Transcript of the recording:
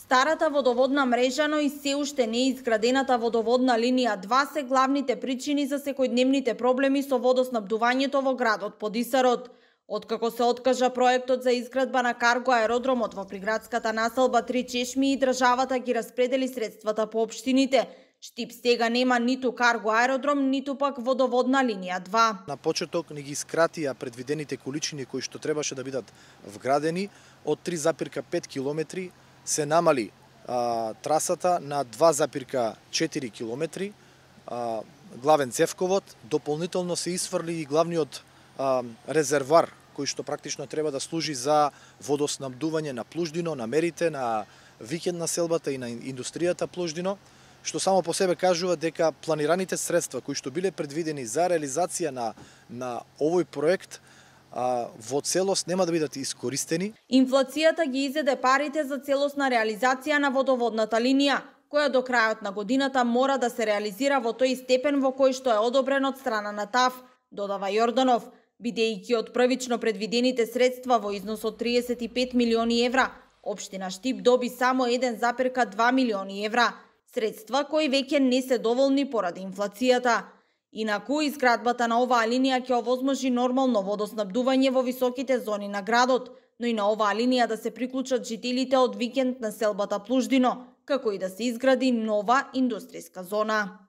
Старата водоводна мрежа, но и се уште не изградената водоводна линија 2 се главните причини за секојдневните проблеми со водоснабдувањето во градот Подисарот. Откако се откажа проектот за изградба на карго аеродромот во приградската населба Три Чешми и државата ги распредели средствата по општините, Штип сега нема ниту карго аеродром, ниту пак водоводна линија 2. На почеток не ги скратија предвидените количини кои што требаше да бидат вградени од 3,5 километри се намали трасата на 2,4 километри, главен цевковод, дополнително се исфрли и главниот резервоар кој што практично треба да служи за водоснабдување на Плуждино, на мерите, на викенд населбата и на индустријата Плуждино, што само по себе кажува дека планираните средства кои што биле предвидени за реализација на овој проект во целост нема да бидат искористени. Инфлацијата ги изеде парите за целосна реализација на водоводната линија, која до крајот на годината мора да се реализира во тој степен во кој што е одобрен од страна на ТАФ, додава Јорданов, бидејќи од првично предвидените средства во износ од 35 милиони евра, општина Штип доби само 1,2 милиони евра, средства кои веќе не се доволни поради инфлацијата. Инаку, изградбата на оваа линија ќе овозможи нормално водоснабдување во високите зони на градот, но и на оваа линија да се приклучат жителите од викенд населбата Плуждино, како и да се изгради нова индустријска зона.